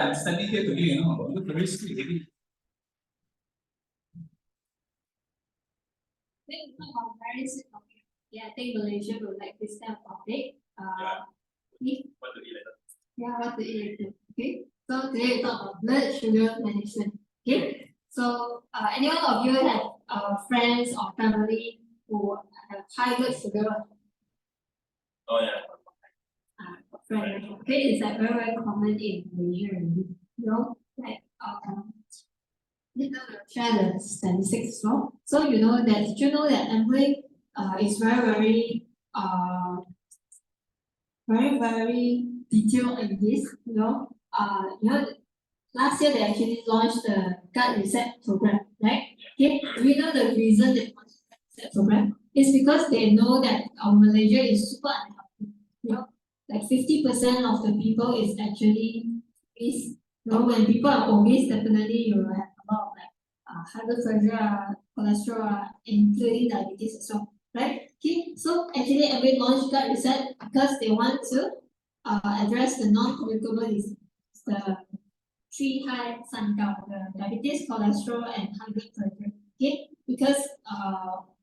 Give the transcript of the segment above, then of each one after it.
I'm standing here today, look very sweet, baby. Yeah, I think Malaysia will like this kind of topic. What to eat later? Yeah, what to eat later. Okay, so today we talk about blood sugar management. Okay, so any one of you have friends or family who have high blood sugar? Oh yeah. Friend. Okay, it's like very common in Malaysia. Like later we'll share the statistics as well. So did you know that Amway is very very detailed in this, last year they actually launched the gut reset program, right? Okay, do you know the reason they launched the gut reset program? It's because they know that Malaysia is super unhealthy. Like 50% of the people is actually obese. When people are obese, definitely you will have a lot of high blood pressure, cholesterol, including diabetes as well, right? Okay, so actually Amway launched gut reset because they want to address the non-communicable disease, the three high the diabetes, cholesterol, and high blood pressure. Okay, because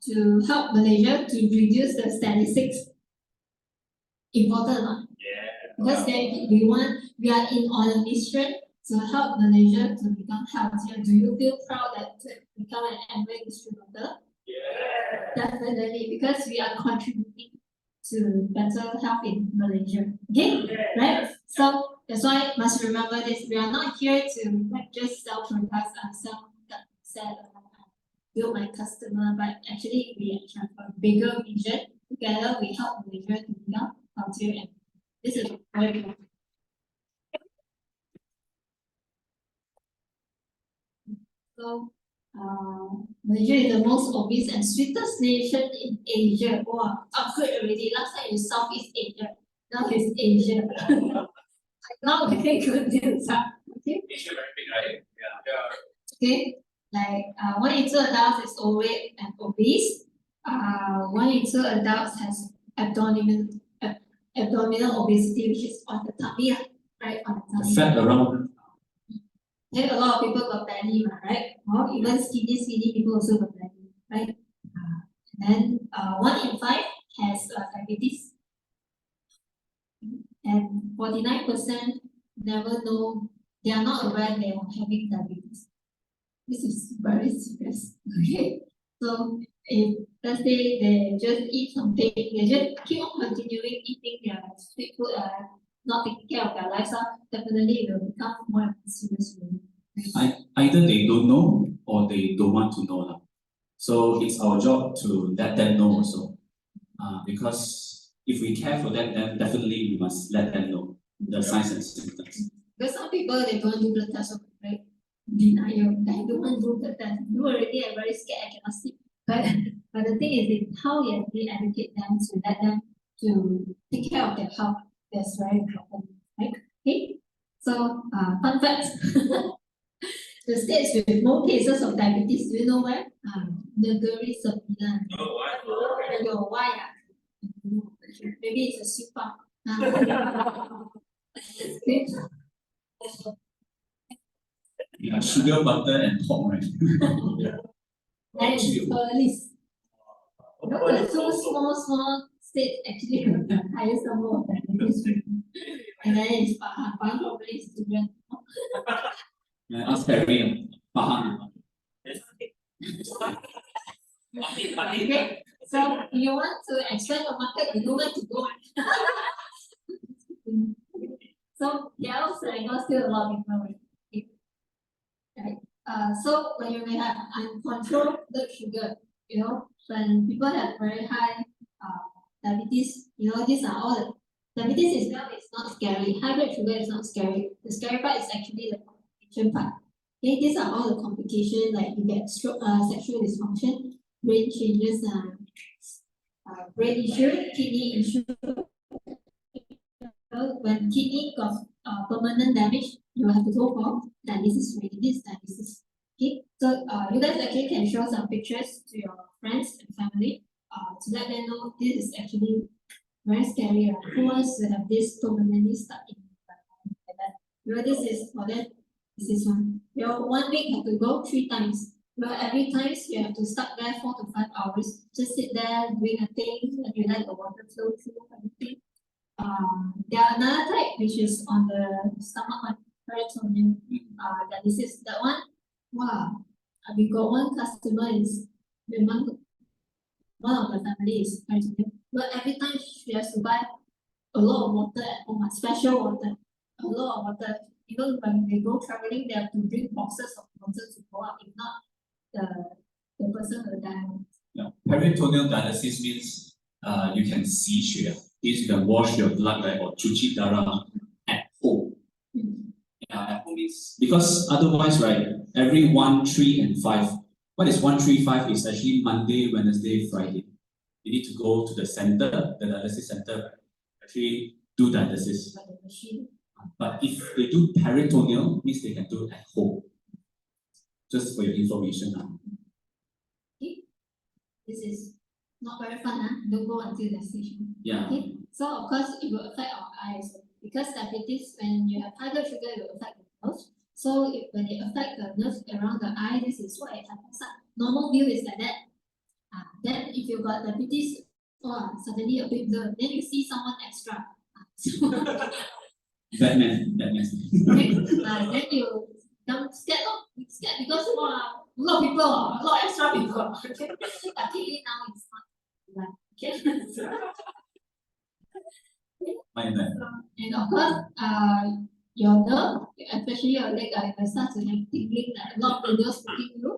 to help Malaysia to reduce the statistics, important or not? Yeah. Because we are on a mission to help Malaysia to become healthier. Do you feel proud that to become an Amway distributor? Yeah. Definitely, because we are contributing to better health in Malaysia. Okay, right? So that's why must remember this. We are not here to just sell products and build my customer, but actually we have a bigger vision. Together we help Malaysia to become healthier, and this is very important. So Malaysia is the most obese and sweetest nation in Asia. Wow, upgrade already. Last time it's Southeast Asia. Now it's Asia. Now very good news. Okay. Asia very big, right? Yeah. Okay. Like 1 in 2 adults is overweight and obese. 1 in 2 adults has abdominal obesity, which is on the tummy, right? On the tummy. Fat around. Then a lot of people got belly, right? Or even skinny people also got belly, right? And then 1 in 5 has diabetes, and 49% never know, they are not aware they are having diabetes. This is very serious. Okay, so if let's say they just eat something, they just keep on continuing eating their street food, not taking care of their lifestyle, definitely it will become more serious. Either they don't know or they don't want to know. So it's our job to let them know also. Because if we care for them, then definitely we must let them know the signs and symptoms. Because some people they don't do blood test, right? Denial, they don't want to do blood test. You already are very scared, I cannot sleep. But the thing is how you actually educate them to let them to take care of their health. That's very important, right? Okay. So fun fact. The states with more cases of diabetes, do you know where? Negeri Sembilan. Oh, why? Why? Maybe it's a super. Yeah, sugar, butter, and pork, right? And it's Perlis. The two small states actually have the highest number of diabetes. And then it's Pahang. Pahang probably is children. Yeah, ask Harry. Pahang. Okay, so you want to expand your market, you know where to go. So yeah, Selangor still a lot of people. Right. So when you may have uncontrolled blood sugar, when people have very high diabetes, these are all diabetes itself is not scary. High blood sugar is not scary. The scary part is actually the complication part. Okay, these are all the complications, like you get stroke, sexual dysfunction, brain changes, brain issue, kidney issue. When kidney got permanent damage, you have to go for dialysis, dialysis. Okay, so you guys actually can show some pictures to your friends and family to let them know this is actually very scary. Who wants to have this permanently stuck in like that? Well, this is for that. This is one. Your 1 week have to go 3 times. Well, every time you have to start there 4 to 5 hours. Just sit there doing a thing and you let the water flow through everything. There are another type which is on the stomach one, peritoneum. That this is that one. Wow. We got one customer is one of the family is peritoneum. But every time she has to buy a lot of water at home, special water, a lot of water. Even when they go traveling, they have to bring boxes of water to go out. If not, the person will die. Yeah. Peritoneal dialysis means you can 洗血, means you can wash your blood, right, or cuci darah at home. Yeah, at home means because otherwise, right, every 1, 3, and 5. What is 1, 3, 5 is actually Monday, Wednesday, Friday. You need to go to the center, the dialysis center, actually do dialysis. By the machine. But if they do peritoneal, means they can do it at home. Just for your information. Okay. This is not very fun, huh? Don't go until the station. Yeah. Okay. So of course it will affect our eyes because diabetes, when you have high blood sugar, it will affect the nerves. So when it affects the nerves around the eye, this is what it happens. Normal view is like that. Then if you got diabetes, suddenly a big blur, then you see someone extra. Batman. Then you become scared, scared because a lot of people, a lot of extra people. Luckily now it's not. Okay. And of course, your nerve, especially your leg, will start to have tingling, like a lot of the nerves poking you.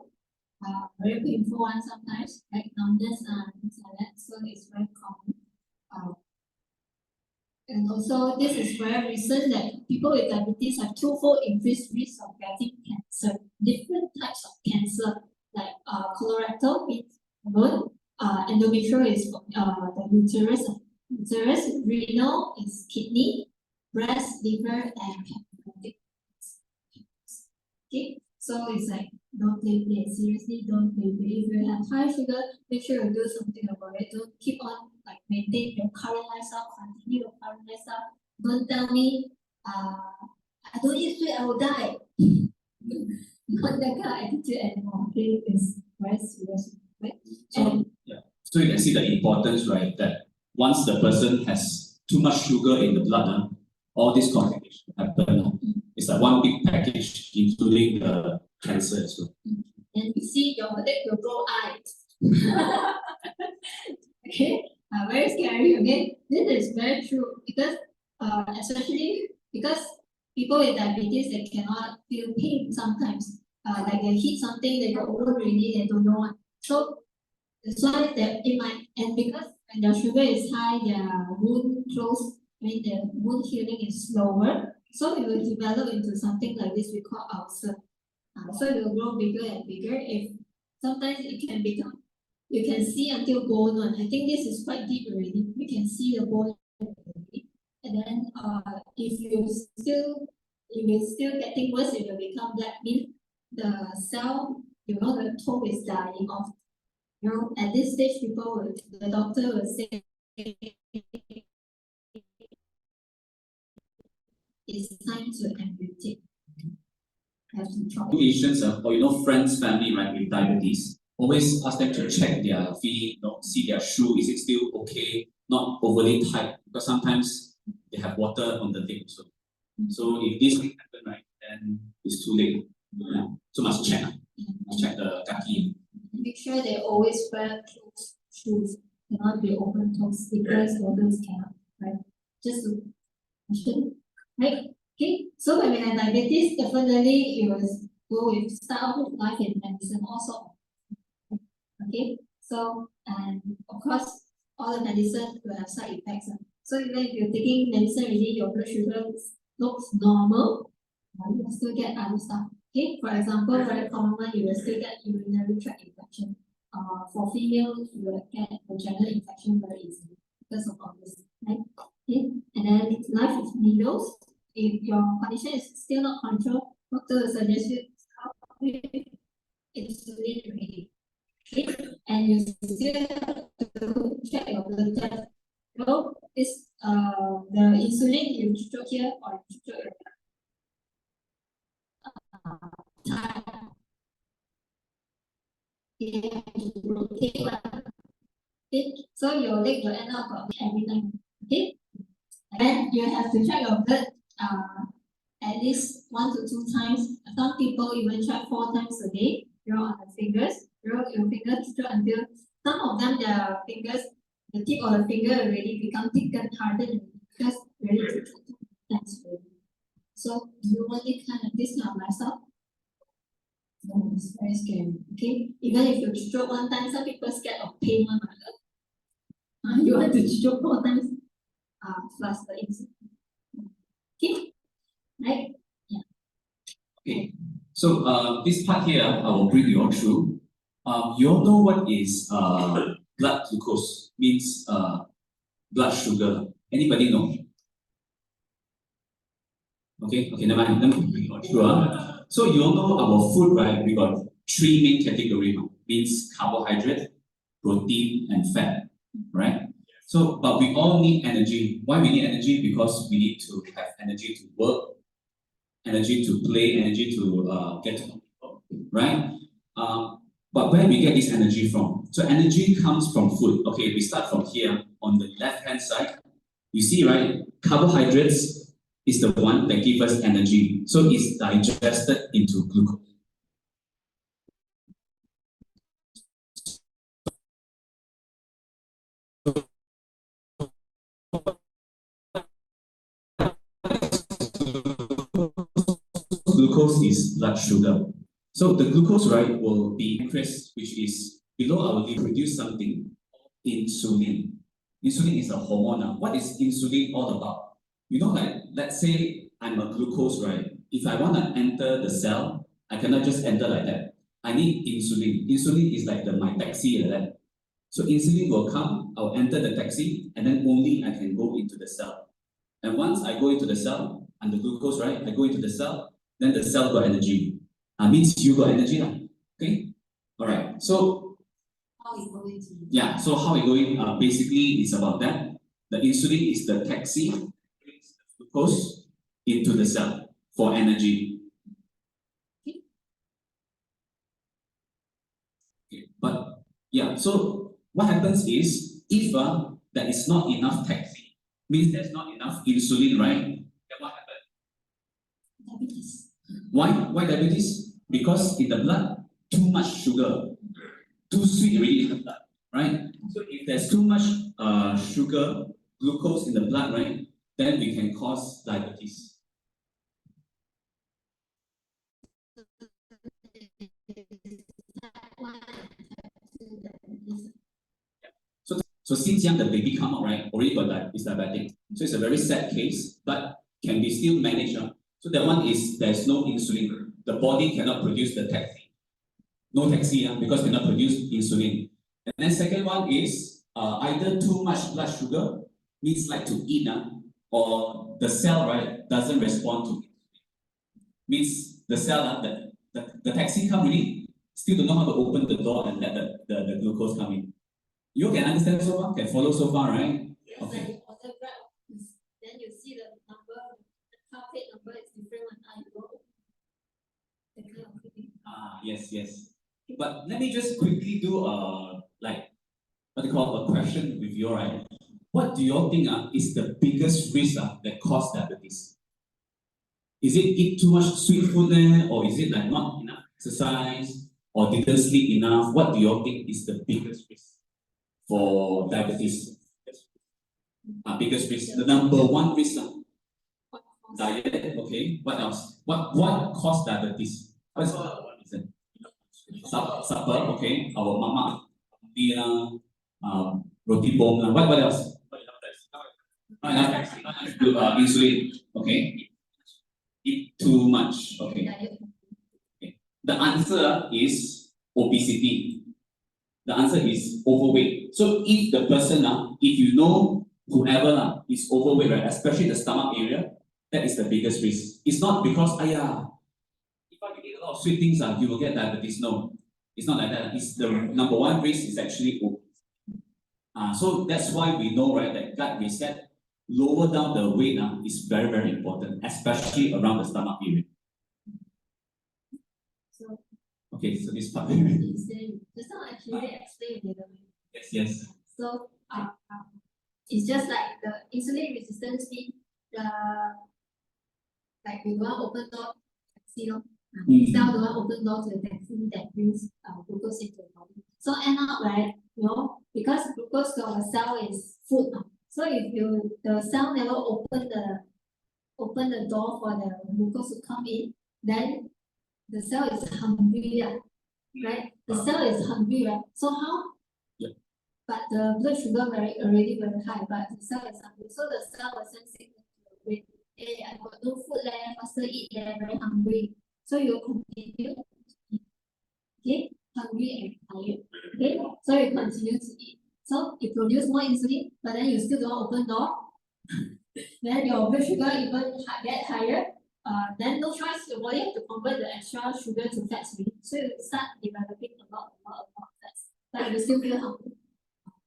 Very painful one sometimes, like numbness and things like that. So it's very common. And also, this is very recent that people with diabetes have twofold increased risk of getting cancer. Different types of cancer, like colorectal means bone, endometrial is the uterus, renal is kidney, breast, liver, and pancreatic. Okay, so it's like don't play. Seriously, don't play. If you have high sugar, make sure you do something about it. Don't keep on maintain your current lifestyle, continue your current lifestyle. Don't tell me, I don't eat sweet, I will die. Not that kind of attitude anymore. Okay, it's very serious, right? So you can see the importance, right? That once the person has too much sugar in the blood, all these complications happen. It's like one big package, including the cancer as well. And you see your leg will grow eyes. Okay, very scary. Okay, this is very true because especially because people with diabetes, they cannot feel pain sometimes. Like they hit something, they got overready, they don't know. So that's why that it might, and because when their sugar is high, their wound their wound healing is slower. So it will develop into something like this we call ulcer. So it will grow bigger and bigger. If sometimes it can become, you can see until bone one. I think this is quite deep already. You can see the bone already. And then if it's still getting worse, it will become black. Means the cell, the toe is dying off. At this stage, the doctor will say it's time to amputate. Have to try. Patients or friends, family, right, with diabetes, always ask them to check their feet, see their shoe, is it still okay, not overly tight, because sometimes they have water on the leg. So if this thing happen, right, then it's too late. Yeah. So must check the kaki. Make sure they always wear closed shoes, cannot be open toes, slippers, all those cannot, right? Just to mention, right? Okay, so when we have diabetes, definitely it was go with start off with life in medicine also. Okay, so and of course all the medicine will have side effects. So even if you're taking medicine already, your blood sugar looks normal, you will still get other stuff. Okay, for example, very common one, you will still get urinary tract infection. For females, you will get vaginal infection very easily because of all this, right? Okay, and then life with needles. If your condition is still not controlled, doctor will suggest you start with insulin already. Okay, and you still have to check your blood test. So this the insulin you stroke here or you stroke here. you have to rotate lah. Okay, so your leg will end up every time. Okay, and then you have to check your blood at least 1 to 2 times. Some people even check 4 times a day. On the fingers, your fingers until some of them their fingers, the tip of the finger already become thick and hardened because ready to that's ready. So do you want it kind of this kind of lifestyle? No, it's very scary. Okay, even if you stroke 1 time, some people scared of pain one. You want to stroke 4 times? Plus the insulin. Okay, right? Yeah. Okay. So this part here, I will bring you all through. You all know what is blood glucose, means blood sugar. Anybody know? Okay, never mind. Let me bring you all through. So you all know our food, right? We got 3 main categories, means carbohydrate, protein, and fat, right? So, but we all need energy. Why we need energy? Because we need to have energy to work, energy to play, energy to get to know people, right? But where we get this energy from? So energy comes from food. Okay, we start from here on the left-hand side. You see, right? Carbohydrates is the one that gives us energy. So it's digested into glucose. Glucose is blood sugar. So the glucose, right, will be increased, which is below our liver, produce something, insulin. Insulin is a hormone. What is insulin all about? You know, like, let's say I'm a glucose, right? If I want to enter the cell, I cannot just enter like that. I need insulin. Insulin is like my taxi like that. So insulin will come, I'll enter the taxi, and then only I can go into the cell. And once I go into the cell, and the glucose, right, I go into the cell, then the cell got energy. Means you got energy, okay? All right, so how it going to? Yeah, so how it going? Basically, it's about that. The insulin is the taxi, brings the glucose into the cell for energy. Okay, but yeah, so what happens is if there is not enough taxi, means there's not enough insulin, right? Then what happens? Diabetes. Why diabetes? Because in the blood, too much sugar, too sweet already in the blood, right? So if there's too much sugar, glucose in the blood, right, then we can cause diabetes. So since young, the baby come out, right, already got diabetic. So it's a very sad case, but can be still managed. So that one is there's no insulin. The body cannot produce the taxi. No taxi, because cannot produce insulin. And then second one is either too much blood sugar, means like to eat, or the cell, right, doesn't respond to it. Means the cell, the taxi come really, still don't know how to open the door and let the glucose come in. You can understand so far? Can follow so far, right? Yes, okay. Then you see the number, the car plate number is different when Yes. But let me just quickly do what they call a question with you, right? What do you all think is the biggest risk that cause diabetes? Is it eat too much sweet food there, or is it like not enough exercise, or didn't sleep enough? What do you all think is the biggest risk for diabetes? Biggest risk. The number one risk. Diet. Okay. What else? What caused diabetes? What's the reason? Supper. Okay. Our mama, roti bom. What else? Insulin. Okay. Eat too much. Okay. The answer is obesity. The answer is overweight. So if the person, if you know whoever is overweight, right, especially the stomach area, that is the biggest risk. It's not because, if you eat a lot of sweet things, you will get diabetes. No, it's not like that. It's the number one risk is actually obesity. So that's why we know, right, that gut reset, lower down the weight is very, very important, especially around the stomach area. Okay, so this part. Insulin. Just now actually explained the other way. Yes. So it's just like the insulin resistance means like we want open door taxi, cell don't want open door to the taxi that brings glucose into the body. So end up right, because glucose to our cell is food. So if the cell never open the door for the glucose to come in, then the cell is hungry, right? The cell is hungry, right? So how? Yeah. But the blood sugar already very high, but the cell is hungry. So the cell will send signal to the brain, hey, I got no food left, faster eat, very hungry. So you continue to eat. Okay, hungry and tired. Okay, so you continue to eat. So you produce more insulin, but then you still don't open door. Then your blood sugar even get higher. Then no choice, your body have to convert the extra sugar to fats. So you start developing a lot of fats. But you still feel hungry.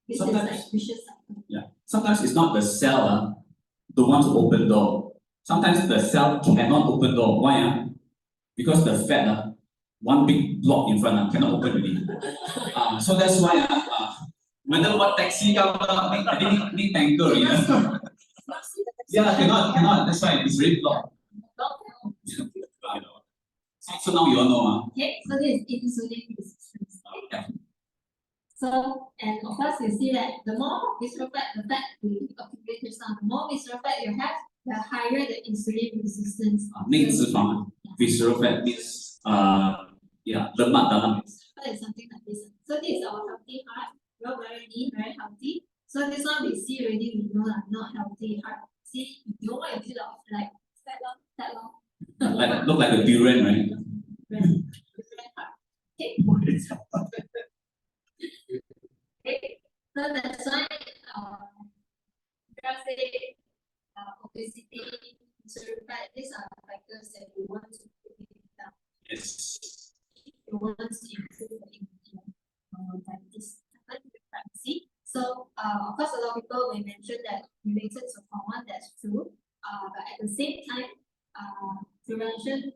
This is Sometimes- like vicious cycle. Yeah. Sometimes it's not the cell don't want to open door. Sometimes the cell cannot open door. Why? Because the fat one big block in front cannot open really. So that's why whether what taxi come I think need tanker, Yeah, cannot. That's why it's very blocked. So now you all know. Okay, so this is insulin resistance. Yeah. So, and of course, you see that the more visceral fat, the fat we accumulate just now, the more visceral fat you have, the higher the insulin resistance. 内脂肪 visceral fat means lemak dalam. Fat is something like this. So this is our healthy heart. We're very lean, very healthy. So this one we see already, we know that not healthy heart. See, you know what you feel like fat long. Look like a durian, right? Okay. Okay. So that's why say obesity, fat, these are factors that we want to bring down. Yes. We want to improve diabetes pregnancy. So of course a lot of people will mention that related to hormone, that's true. But at the same time, prevention,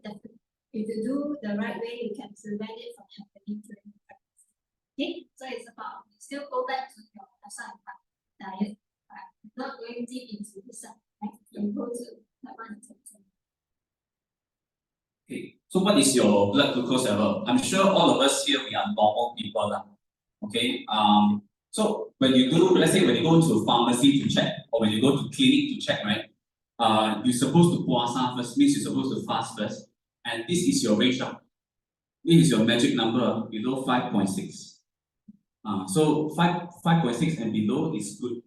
if you do the right way, you can prevent it from happening during pregnancy. Okay, so it's about you still go back to your lifestyle diet, but not going deep into this side, right? You go to that one. Okay. So what is your blood glucose level? I'm sure all of us here we are normal people. Okay. So when you do, let's say when you go to pharmacy to check, or when you go to clinic to check, right? You're supposed to puasa first, means you're supposed to fast first. And this is your ratio. This is your magic number below 5.6. So 5.6 and below is good.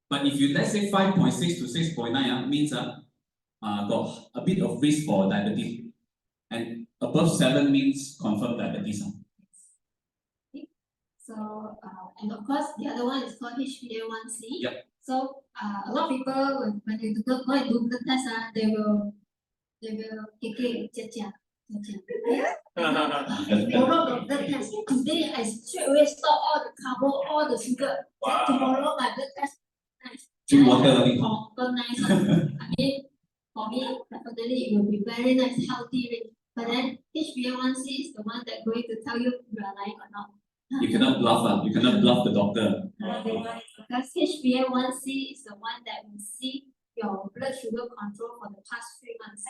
But if you let's say 5.6 to 6.9 means got a bit of risk for diabetes. And above 7 means confirmed diabetes. So and of course the other one is called HbA1c. Yep. So a lot of people when they go and do blood test, they will tomorrow the blood test. Today I straight away stop all the carbo, all the sugar. Then tomorrow my blood test nice. Drink water. Nice. I mean for me definitely it will be very nice, healthy rate. But then HbA1c is the one that going to tell you you are lying or not. You cannot bluff. You cannot bluff the doctor. Because HbA1c is the one that will see your blood sugar control for the past 3 months.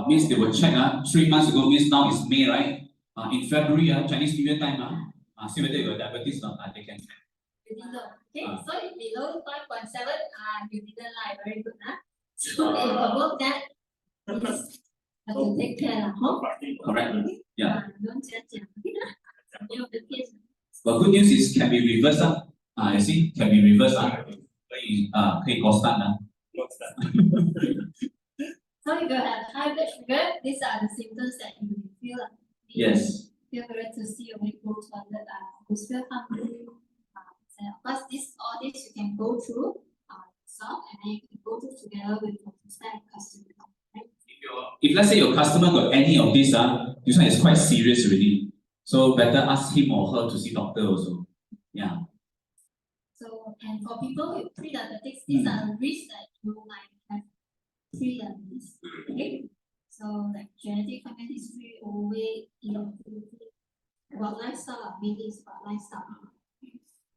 Means they will check 3 months ago, means now is May, right? In February, Chinese New Year time, see whether you have diabetes or not, they can check. Okay, so if below 5.7, you didn't lie, very good. So if above that, have to take care. Correct. Yeah. Don't just But good news is can be reversed. You see, can be reversed. 可以 constant. So if you have high blood sugar, these are the symptoms that you will feel. Yes. Feel very thirsty when you go to toilet. You feel hungry. And of course, all this you can go through yourself, and then you can go through together with your customer. Right? If let's say your customer got any of this one is quite serious already. So better ask him or her to see doctor also. Yeah. So and for people with pre-diabetics, these are risks that you might have pre-diabetes. Okay. So like genetic family history, overweight, inactivity, about lifestyle, mainly it's about lifestyle.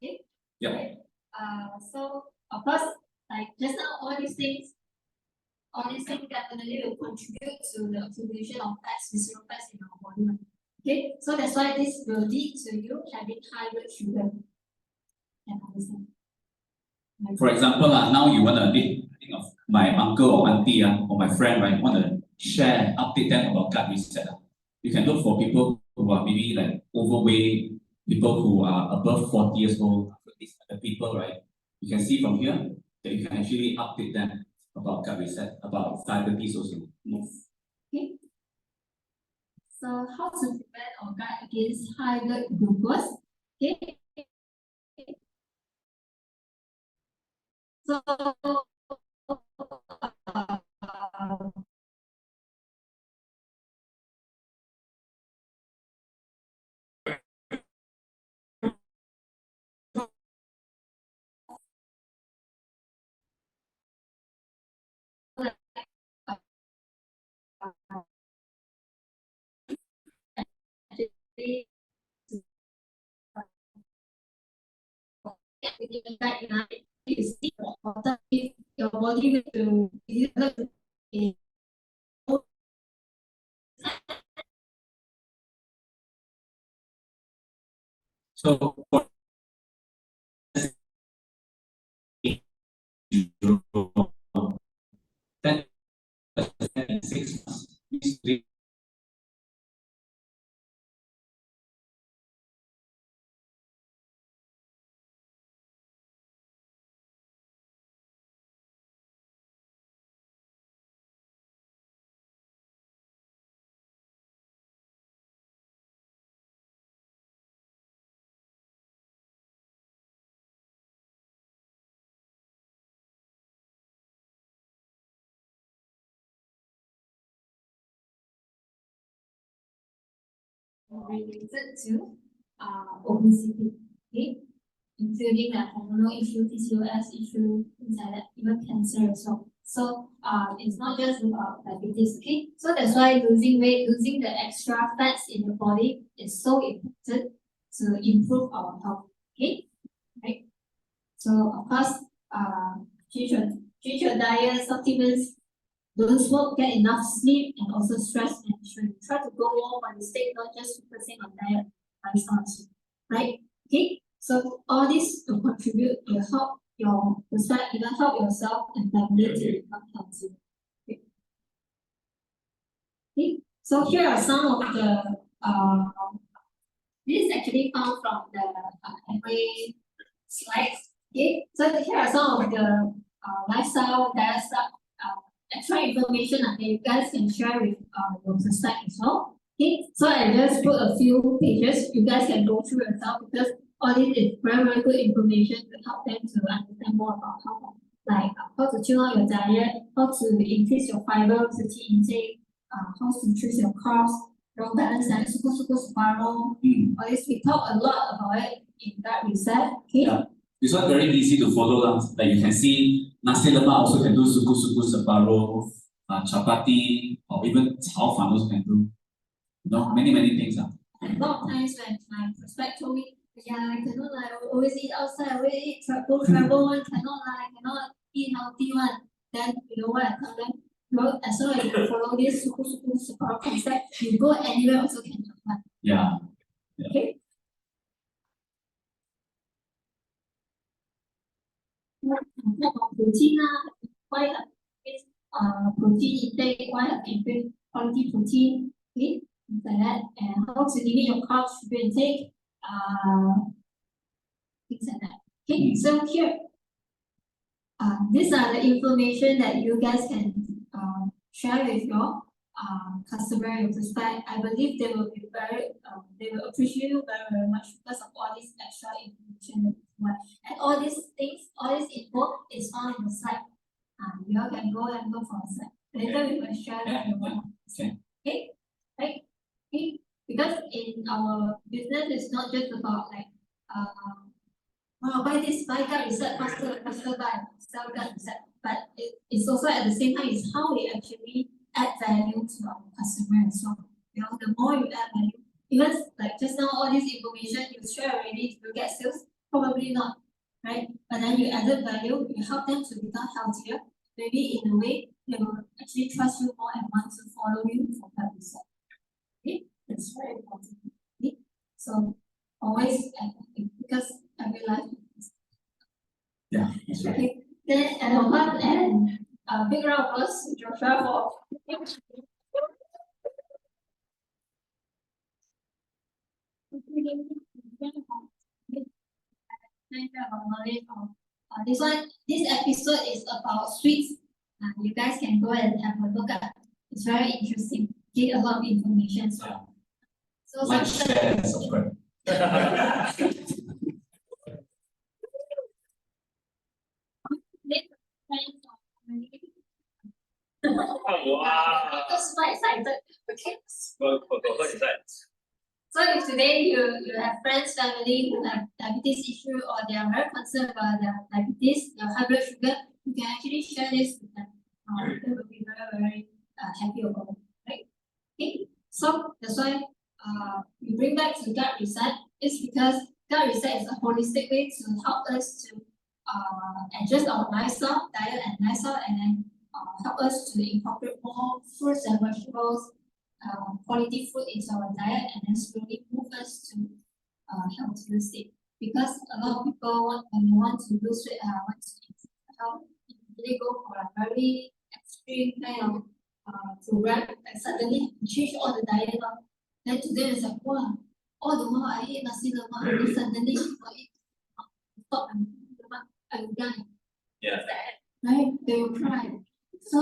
Okay? Yeah. Right? So of course, like just now, all these things definitely will contribute to the accumulation of fats, visceral fats in our body. Okay, so that's why this will lead to you having high blood sugar. Can understand? For example, now you want to think of my uncle or auntie or my friend, right? Want to share, update them about gut reset. You can look for people who are maybe like overweight, people who are above 40 years old. These are the people, right? You can see from here that you can actually update them about gut reset, about diabetes also. Yes. Okay. So how to prevent our gut against high blood glucose? Okay. So you see if your body will So then 6 months. related to obesity, okay? Including like hormonal issue, PCOS issue, things like that, even cancer as well. So it's not just about diabetes, okay? So that's why losing weight, losing the extra fats in the body is so important to improve our health, okay? Right? So of course, change your diet, supplements, don't smoke, get enough sleep, and also stress management. Try to go more holistic, not just focusing on diet, lifestyle, right? Okay, so all this will contribute to help your society, even help yourself and family to become healthy. Okay. Okay, so here are some of the this is actually found from the MA slides. Okay, so here are some of the lifestyle, diet stuff, extra information that you guys can share with your prospect as well. Okay, so I just put a few pages. You guys can go through yourself because all this is very, very good information to help them to understand more about how to tune out your diet, how to increase your fiber protein intake, how to choose your carbs, your balance and suku spiral. All this we talk a lot about it in that reset. Okay. Yeah. This one very easy to follow. Like you can see, nasi lemak also can do suku separo, chapati, or even 炒饭 also can do. You know, many things. A lot of times when my prospect told me, yeah, I cannot like always eat outside, always eat travel one, cannot eat healthy one. Then you know what I tell them? Well, as long as you follow this suku separo concept, you go anywhere also can have one. Yeah. Okay. Protein why increase protein intake, why increase quality protein, okay, things like that, and how to limit your carbs, sugar intake, things like that. Okay, so here, these are the information that you guys can share with your customer, your prospect. I believe they will be they will appreciate you very much because of all this extra information that you want. And all these things, all this info is found in the site. You all can go and look for the site. Later we will share that with you. Okay, right? Okay, because in our business, it's not just about like buy this, buy gut reset, faster buy, sell gut reset. But it's also at the same time is how we actually add value to our customer as well. You know, the more you add value, Even like just now, all this information you share already to get sales, probably not, right? But then you added value, you help them to become healthier. Maybe in a way, they will actually trust you more and want to follow you for that reason. Okay, that's very important. Okay? So always because every life. Yeah, that's right. Okay, then and one and a big round of applause to Joshua for this one, this episode is about sweets. You guys can go and have a look at. It's very interesting. Get a lot of information. Yeah. So Like, sometimes- share, and subscribe. Wow. Just quite excited. Okay. inside. So if today you have friends, family who have diabetes issue or they are very concerned about their diabetes, their high blood sugar, you can actually share this with them. They will be very happy about it, right? Okay. So that's why we bring back to gut reset. It's because gut reset is a holistic way to help us to adjust our lifestyle, diet and lifestyle, and then help us to incorporate more fruits and vegetables, quality food into our diet, and then slowly move us to healthier state. Because a lot of people when they want to lose weight, want to eat health, really go for a very extreme kind of program, and suddenly change all the diet. Then to them it's like, wow, all the while I eat nasi lemak, and suddenly I eat stop and lemak, I will die. Yeah. Right? They will cry. So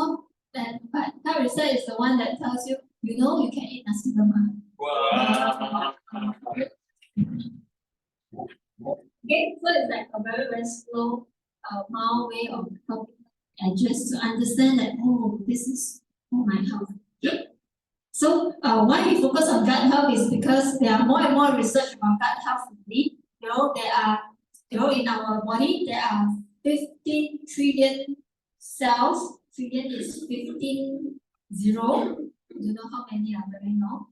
then, but gut reset is the one that tells you, you know, you can eat nasi lemak. Wow. Okay, so it's like a very, very slow, mild way of helping adjust to understand that, oh, this is my health. Okay. So why we focus on gut health is because there are more and more research about gut health lately. There are, in our body, there are 15 trillion cells. Trillion is 15 zero. I don't know how many are very long.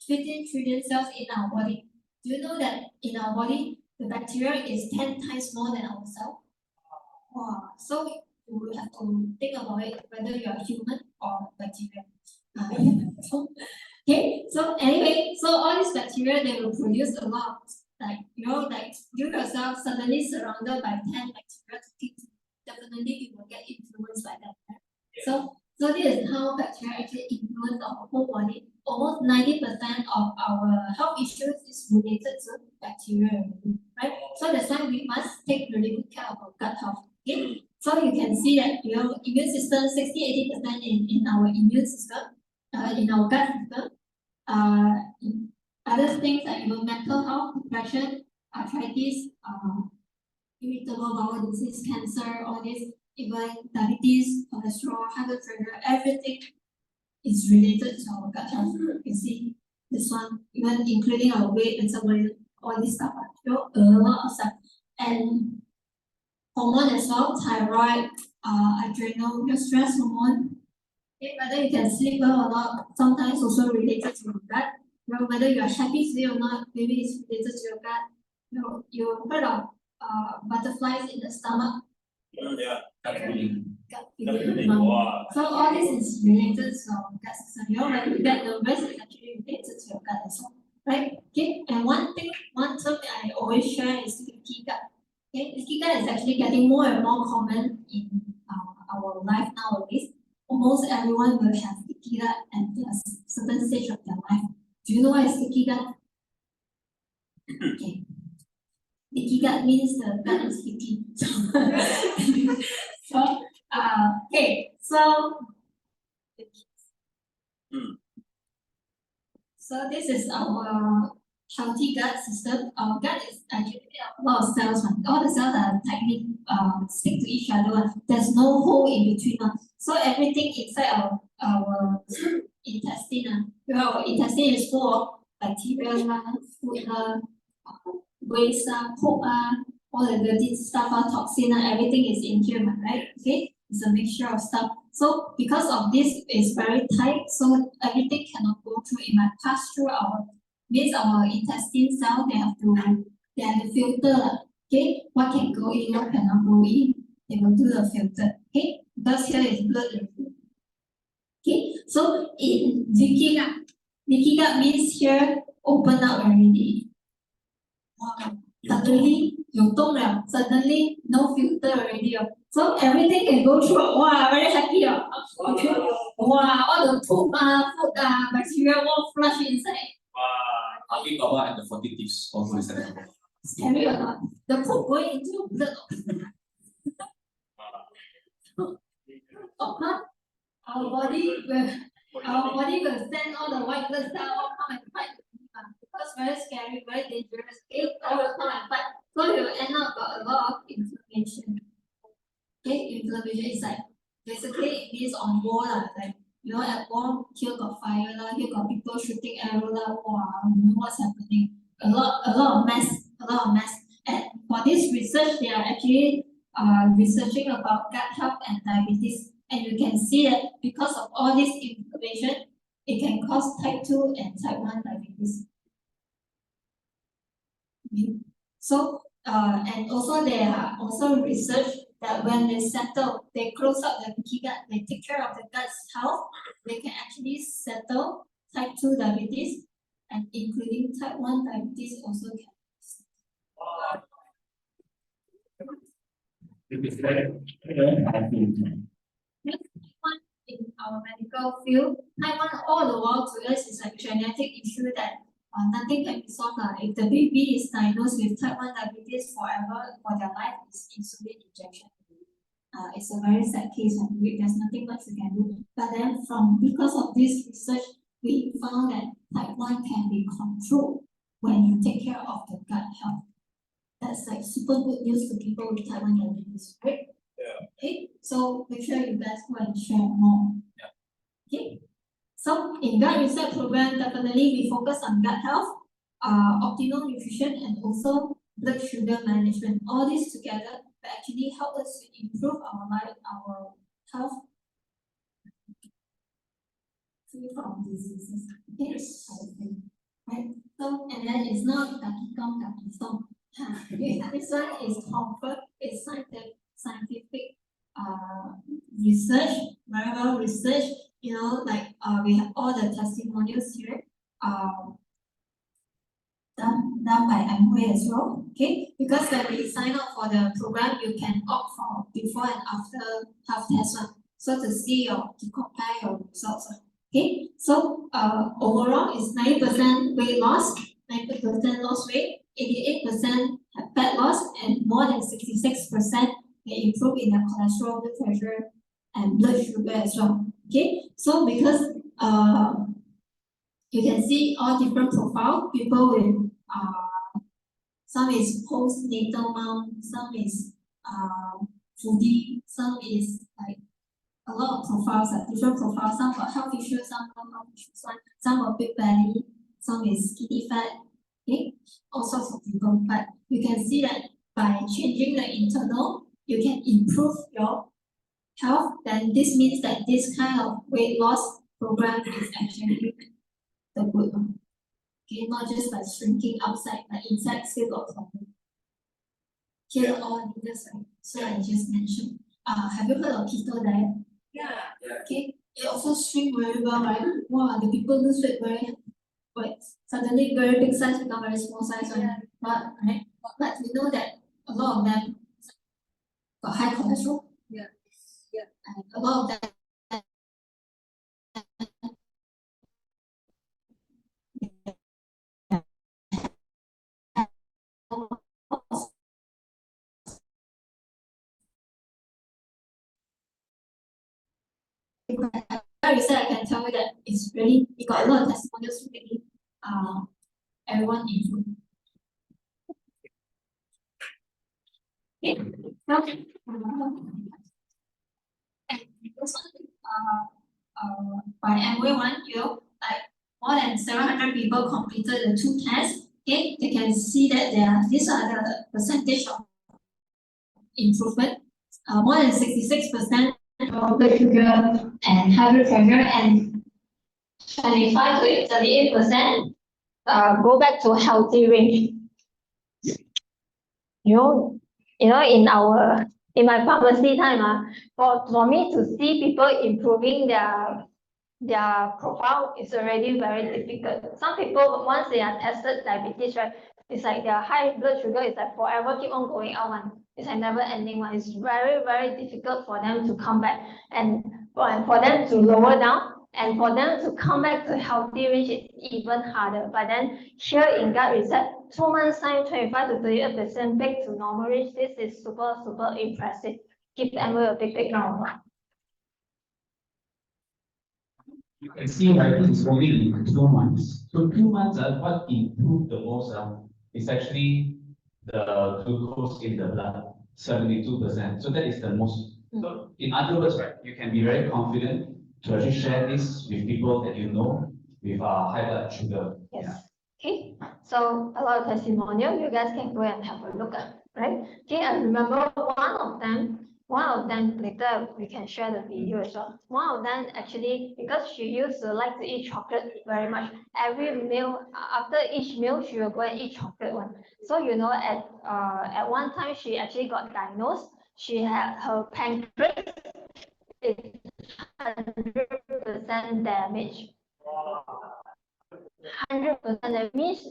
15 trillion cells in our body. Do you know that in our body, the bacteria is 10 times more than our cell? Wow. So you will have to think about it, whether you are human or bacteria. Okay, so anyway, so all these bacteria, they will produce a lot. Like you yourself suddenly surrounded by 10 bacteria, definitely you will get influenced by that. Right? So this is how bacteria actually influence our whole body. Almost 90% of our health issues is related to bacteria, right? So that's why we must take really good care of our gut health. Okay? So you can see that immune system 60-80% in our immune system, in our gut system. In other things like mental health, depression, arthritis, irritable bowel disease, cancer, all this, even diabetes, cholesterol, high blood pressure, everything is related to our gut health. You see this one, even including our weight, metabolism, all this stuff. A lot of stuff. And hormone as well, thyroid, adrenal, your stress hormone. Okay, whether you can sleep well or not, sometimes also related to your gut. Whether you are happy today or not, maybe it's related to your gut. You heard of butterflies in the stomach. Yeah. Gut feeling. Gut Gut feeling. feeling, wow. So all this is related to our gut system. When you get nervous, it's actually related to your gut as well. Right? Okay. And one term that I always share is leaky gut. Okay, leaky gut is actually getting more and more common in our life nowadays. Almost everyone will have leaky gut at a certain stage of their life. Do you know what is leaky gut? Okay. Leaky gut means the gut is leaky. Okay, so this is our healthy gut system. Our gut is actually a lot of cells. All the cells are tightly stick to each other. There's no hole in between. So everything inside our intestine. Our intestine is full of bacteria, food, waste, poop, all the dirty stuff, toxin, everything is in here, right? Okay, it's a mixture of stuff. So because of this, it's very tight, so everything cannot go through. It might pass through our means our intestine cell, they have to filter, okay, what can go in, what cannot go in, they will do the filter, okay, because here is blood. Okay, so in leaky gut means here open up already. Wow. Suddenly, 有洞了, suddenly no filter already. So everything can go through. Wow, very happy. Okay. Wow, all the poop, food, bacteria all flush inside. Wow. Ali Baba and the 40 Thieves also is there. Scary or not? The poop going into blood. Our body will send all the white blood cells all come and fight. Because very scary, very dangerous. Okay, all will come and fight. So you will end up got a lot of inflammation. Okay, inflammation is like basically it means on war like at war here got fire here got people shooting arrow wow, you know what's happening. A lot of mess. And for this research, they are actually researching about gut health and diabetes. And you can see that because of all this inflammation, it can cause type 2 and type 1 diabetes. So, and also there are also research that when they settle, they close up the leaky gut, they take care of the gut's health, they can actually settle type 2 diabetes, and including type 1 diabetes also can. One in our medical field, type 1 all the while to us is a genetic issue that nothing can be solved. If the baby is diagnosed with type 1 diabetes forever for their life, is insulin injection. It's a very sad case of it. There's nothing much we can do. But then because of this research, we found that type 1 can be controlled when you take care of the gut health. That's like super good news to people with type 1 diabetes, right? Yeah. Okay, so make sure you guys go and share more. Yeah. Okay, so in gut reset program, definitely we focus on gut health, optimal nutrition, and also blood sugar management. All this together will actually help us to improve our life, our health, free from diseases. Okay, right? So and then it's not kaki song. This one is comfort. It's scientific research, very well researched. We have all the testimonials here. Done by Amway as well. Okay, because when we sign up for the program, you can opt for before and after health test one. So to compare your results. Okay, so overall is 90% weight loss, 90% loss weight, 88% have fat loss, and more than 66% they improve in their cholesterol, blood pressure, and blood sugar as well. Okay, so because you can see all different profile, people with some is postnatal mom, some is foodie, some is like a lot of profiles, different profiles. Some got health issues, some got health issues, some got big belly, some is skinny fat. Okay, all sorts of people. But you can see that by changing the internal, you can improve your health. Then this means that this kind of weight loss program is actually the good one. Okay, not just by shrinking outside, but inside still got problem. Here all leaders, right? So I just mentioned. Have you heard of keto diet? Yeah. Okay, it also shrink very well, right? Wow, the people lose weight very, suddenly very big size become very small size, right? But we know that a lot of them got high cholesterol. Yeah. And a lot of them I can tell you that it's really, we got a lot of testimonials to make everyone improve. Okay. And this one, by Amway one, like more than 700 people completed the 2 tests. Okay, they can see that these are the percentage of improvement. More than 66% of blood sugar and high blood pressure, and 25 to 38% go back to healthy range. In my pharmacy time, for me to see people improving their profile is already very difficult. Some people, once they are tested diabetes, right, it's like their high blood sugar is like forever keep on going out one. It's a never ending one. It's very, very difficult for them to come back and for them to lower down and for them to come back to healthy range is even harder. But then here in gut reset, 2 months time, 25 to 38% back to normal range. This is super, super impressive. Give Emma a big round of applause. You can see right, this is only in 2 months. So 2 months, what improved the most is actually the glucose in the blood, 72%. So that is the most. So in other words, right, you can be very confident to actually share this with people that you know with high blood sugar. Yes. Okay. So a lot of testimonial. You guys can go and have a look at, right? Okay. I remember one of them later we can share the video as well. One of them actually, because she used to like to eat chocolate very much. Every meal, after each meal, she will go and eat chocolate one. So at one time she actually got diagnosed. She had her pancreas is 100% damaged. 100%, that means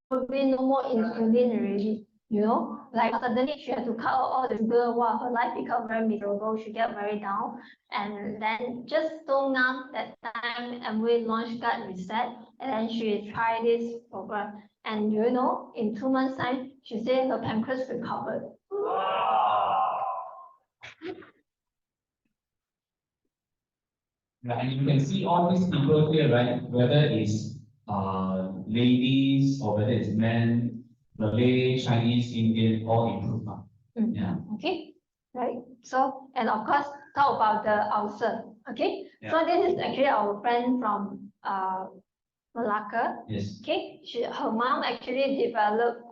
probably no more insulin already. Like suddenly she had to cut out all the sugar. Wow, her life become very miserable. She get very down, and then just so now that time, and we launched Gut Reset, and then she tried this program, and in 2 months time, she said her pancreas recovered. Right, and you can see all these people here, right? Whether it's ladies or whether it's men, Malay, Chinese, Indian, all improve. Yeah. Okay, right. So, and of course, talk about the ulcer. Okay, Yeah. so this is actually our friend from Malacca. Yes. Okay, her mom actually developed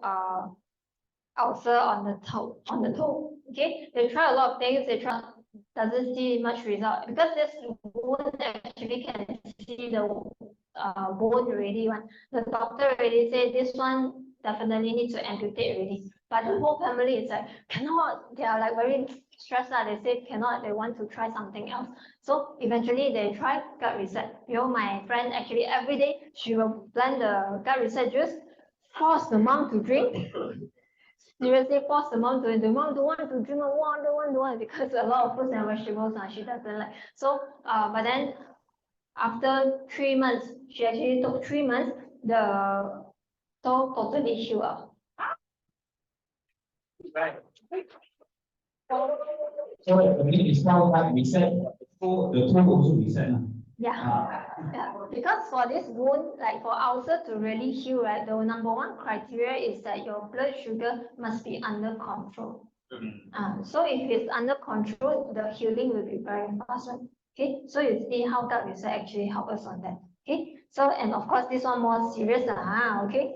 ulcer on the toe. Okay, they try a lot of things. They try doesn't see much result because this wound actually can see the bone already. The doctor already said this one definitely needs to amputate already. But the whole family is like cannot. They are like very stressed out. They say cannot. They want to try something else. So eventually they try gut reset. My friend actually every day she will blend the gut reset juice, force the mom to drink. Seriously, force the mom to drink. The mom don't want to drink, don't want because a lot of fruits and vegetables she doesn't like. So, but then after 3 months, she actually took 3 months, the toe totally healed up. Right. So it's now like reset. The toe also reset. Yeah, because for this wound, like for ulcer to really heal, right, the number one criteria is that your blood sugar must be under control. So if it's under control, the healing will be very fast. Okay, so you see how gut reset actually help us on that. Okay, so and of course this one more serious. Okay,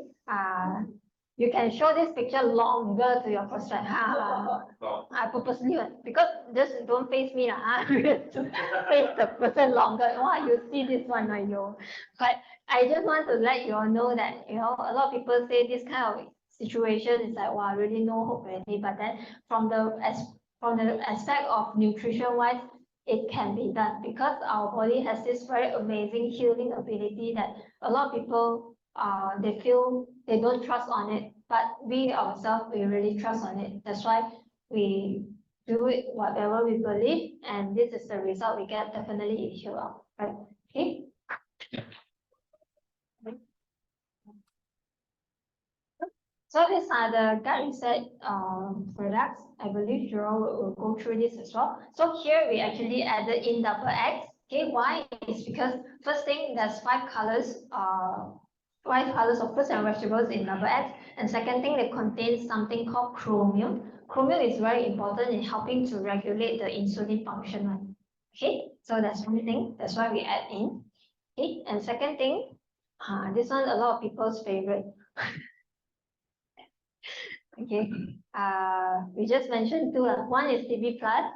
you can show this picture longer to your prospect. I purposely because just don't face me to face the person longer. Wow, you see this one, but I just want to let you all know that a lot of people say this kind of situation is like wow, really no hope already. But then from the aspect of nutrition wise, it can be done because our body has this very amazing healing ability that a lot of people they feel they don't trust on it, but we ourselves we really trust on it. That's why we do it whatever we believe, and this is the result we get. Definitely it heal up, right? Okay. So these are the gut reset products. I believe Jerome will go through this as well. So here we actually added in double X. Okay, why? It's because first thing there's 5 colors of fruits and vegetables in double X, and second thing it contains something called chromium. Chromium is very important in helping to regulate the insulin function. Okay, so that's one thing. That's why we add in. Okay, and second thing, this one a lot of people's favorite. Okay, we just mentioned 2. One is CB Plus.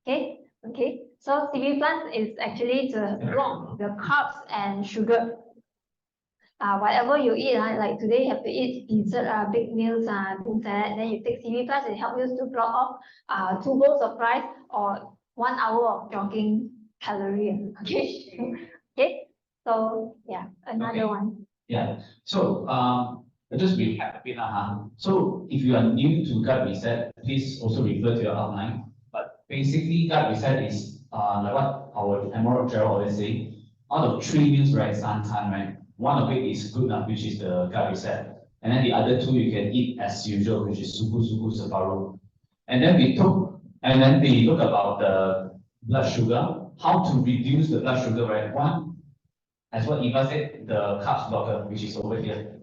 Okay. So CB Plus is actually to block the carbs and sugar. whatever you eat, like today you have to eat dessert, big meals, things like that. Then you take CV Plus, it helps you to block off 2 bowls of rice or 1 hour of jogging calorie. Okay. Okay. So yeah, another Okay. one. Yeah, so I'll just recap a bit. So if you are new to Gut Reset, please also refer to your outline. But basically, Gut Reset is like what our Emerald Gerald always say. Out of 3 meals, right, santan, right? One of it is good enough, which is the Gut Reset. And then the other 2 you can eat as usual, which is suku suku separuh. And then we look about the blood sugar, how to reduce the blood sugar, right? One, as what Eva said, the carbs blocker, which is over here.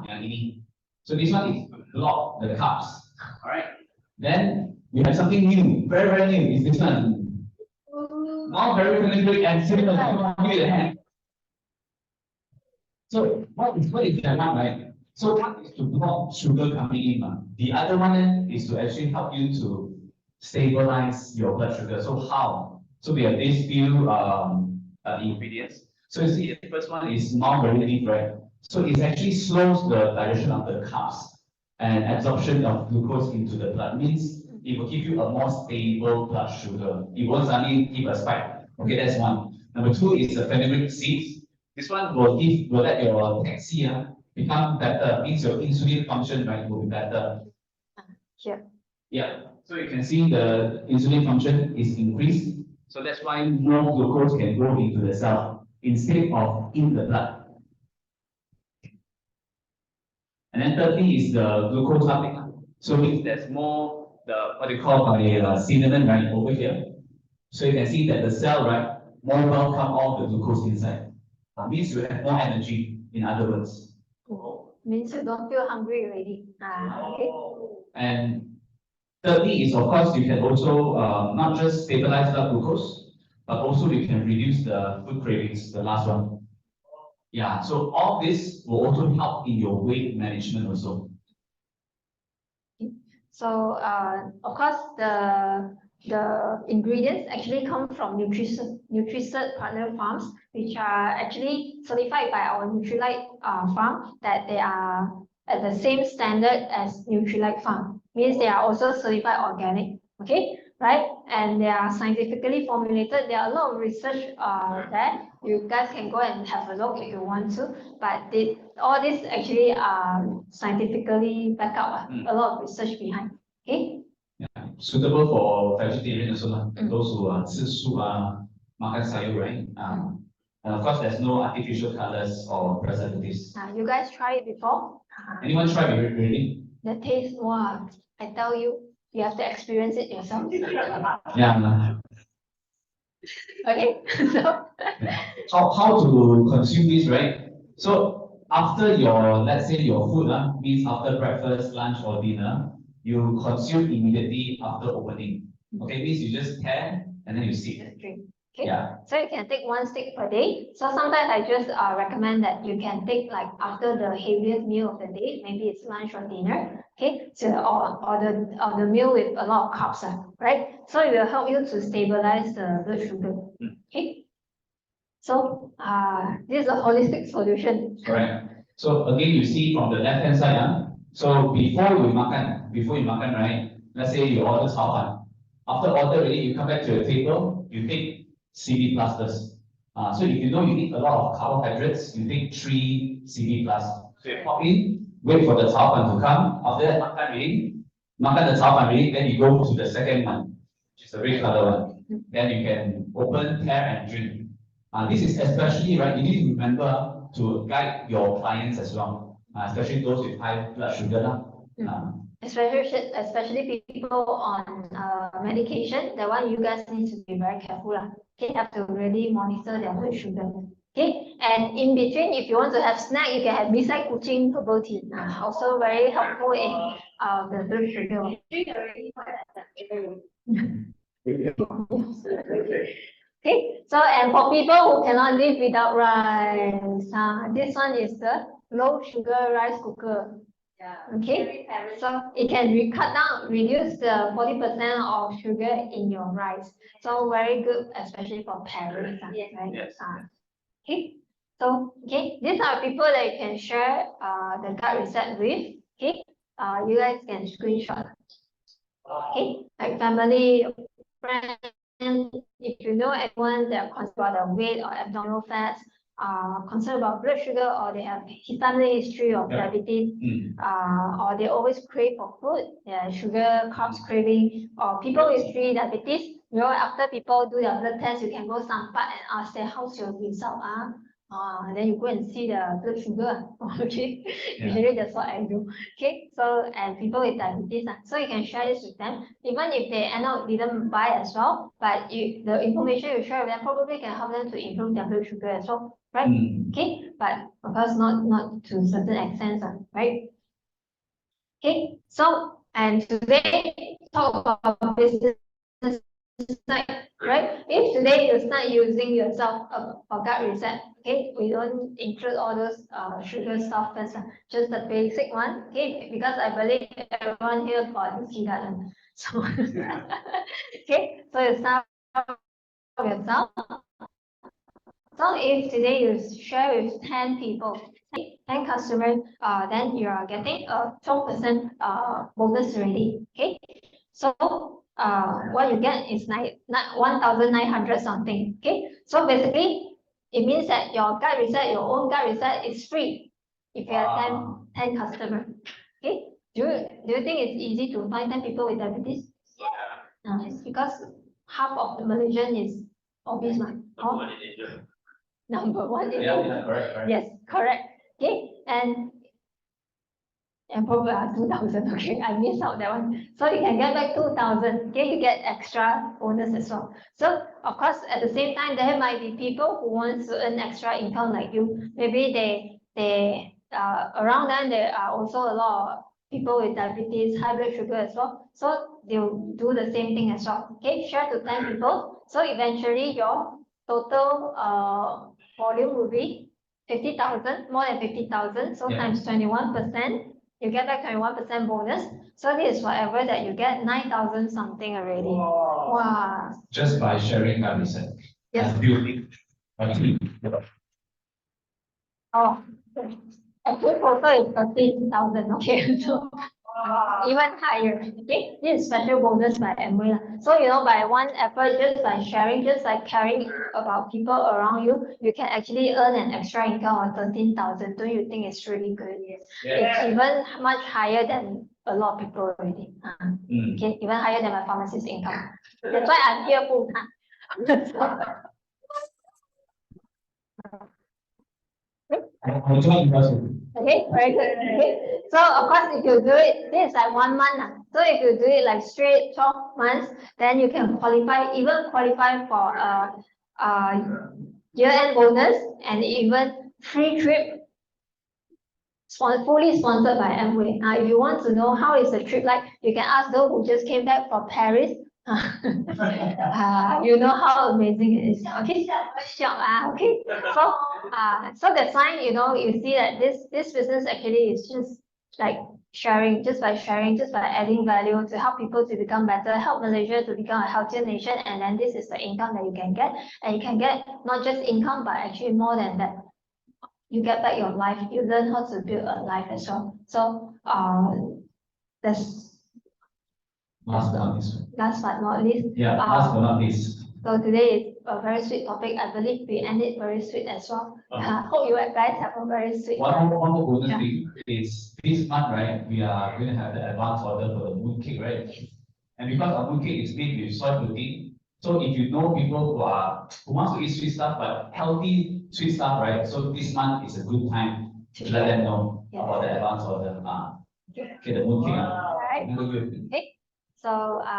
Yang ini. So this one is to block the carbs. Alright. Then we have something new, very, very new, is this one. Now very penetrating and similar to the hand. So what is that one, right? So one is to block sugar coming in. The other one is to actually help you to stabilize your blood sugar. So how? So we have these few ingredients. So you see the first one is maltodextrin, right? So it actually slows the digestion of the carbs and absorption of glucose into the blood. Means it will give you a more stable blood sugar. It won't suddenly give a spike. Okay, that's one. Number 2 is the fenugreek seeds. This one will let your taxi become better. Means your insulin function, right, will be better. Here. Yeah. So you can see the insulin function is increased. So that's why more glucose can go into the cell instead of in the blood. And then thirdly is the glucose uptake. So means there's more what they call by cinnamon, right, over here. So you can see that the cell, right, more will come off the glucose inside. Means you have more energy, in other words. Means you don't feel hungry already. Okay. And thirdly is, of course, you can also not just stabilize blood glucose, but also you can reduce the food cravings, the last one. Yeah, so all this will also help in your weight management also. So of course the ingredients actually come from NutriCert partner farms, which are actually certified by our Nutrilite farm, that they are at the same standard as Nutrilite farm. Means they are also certified organic. Okay, right? And they are scientifically formulated. There are a lot of research there. You guys can go and have a look if you want to. But all this actually are scientifically backed up. A lot of research behind. Okay. Yeah, suitable for vegetarian also, those who are 吃素 makan sayur, right? And of course, there's no artificial colors or preservatives. You guys try it before? Anyone try it already? The taste, wow! I tell you, you have to experience it yourself. Yeah. Okay. So How to consume this, right? So after let's say your food, means after breakfast, lunch, or dinner, you consume immediately after opening. Okay, means you just tear and then you sip. just drink. Okay. Yeah. So you can take 1 stick per day. So sometimes I just recommend that you can take like after the heaviest meal of the day, maybe it's lunch or dinner. Okay, so or the meal with a lot of carbs, right? So it will help you to stabilize the blood sugar. Okay. So this is a holistic solution. Correct. So again, you see from the left hand side, so before you makan, right? Let's say you order 炒饭. After order already, you come back to your table, you take CV plus first. So if you know you eat a lot of carbohydrates, you take 3 CV plus. So you pop in, wait for the 炒饭 to come. After that, makan the 炒饭 already, then you go to the second one, which is the red color one. Then you can open, tear, and drink. This is especially, right, you need to remember to guide your clients as well, especially those with high blood sugar. Especially people on medication, that one you guys need to be very careful. Okay, you have to really monitor their blood sugar. Okay, and in between, if you want to have snack, you can have Misai Kuching herbal tea. Also very helpful in the blood sugar. Okay, so and for people who cannot live without rice, this one is the low sugar rice cooker. Okay, so it can reduce the 40% of sugar in your rice. So very good, especially for parents. Right? Yes. Okay, So, okay, these are people that you can share the card reset with. Okay, you guys can screenshot. Okay, like family, friends, if you know anyone that are concerned about their weight or abdominal fats, concerned about blood sugar, or they have family history of Yeah. diabetes, Mm. or they always crave for food, sugar, carbs craving, or people with pre-diabetes. You know, after people do their blood test, you can go Sampat and ask them, how's your result? Then you go and see the blood sugar. Okay, Yeah. usually that's what I do. Okay, so and people with diabetes, so you can share this with them, even if they end up didn't buy as well, but the information you share with them probably can help them to improve their blood sugar as well, right? Mm. Okay, but of course not to certain extent, right? Okay, so and today talk about business side, right? If today you start using yourself for gut reset, okay, we don't include all those sugar stuff first, just the basic one, okay? Because I believe everyone here got this kindergarten. So okay, so you start yourself. So if today you share with 10 people, 10 customers, then you are getting a 12% bonus already. Okay. So what you get is 1,900 something. Okay. So basically, it means that your gut reset, your own gut reset is free if you have 10 customers. Okay. Do you think it's easy to find 10 people with diabetes? No, it's because half of the Malaysian is obese. Number one in Asia. Correct. Yes, correct. Okay, and probably 2,000. Okay, I missed out that one. So you can get back 2,000. Okay, you get extra bonus as well. So of course, at the same time, there might be people who want to earn extra income like you. Maybe they around them there are also a lot of people with diabetes, high blood sugar as well. So they'll do the same thing as well. Okay, share to 10 people. So eventually your total volume will be 50,000, more than 50,000. So Yeah. times 21%, you get back 21% bonus. So this is whatever that you get 9,000 something already. Wow. Just by sharing gut reset. Yes. And building. Okay. Oh, actually total is 13,000. Okay, so even higher. Okay, this is special bonus by Amway. So by one effort, just by sharing, just like caring about people around you, you can actually earn an extra income of 13,000. Don't you think it's really good? It's even much higher than a lot of people already. Mm. Okay, even higher than my pharmacist income. That's why I'm here full time. I'll join you also. Okay, very good. Okay, so of course, if you do it, this is like 1 month. So if you do it like straight 12 months, then you can even qualify for year-end bonus and even free trip, fully sponsored by Amway. If you want to know how is the trip like, you can ask those who just came back from Paris. You know how amazing it is. Okay, okay. So that's why you see that this business actually is just like sharing, just by adding value to help people to become better, help Malaysia to become a healthier nation, and then this is the income that you can get, and you can get not just income but actually more than that. You get back your life. You learn how to build a life as well. So that's Last but not least. last but not least. Yeah, last but not least. So today is a very sweet topic. I believe we end it very sweet as well. Hope you guys have a very sweet. One more bonus thing is this month, right? We are going to have the advance order for the mooncake, right? And because our mooncake is made with soy protein, so if you know people who wants to eat sweet stuff but healthy sweet stuff, right? So this month is a good time to let them know about the advance order. Okay, the mooncake. Alright. Good. Okay. So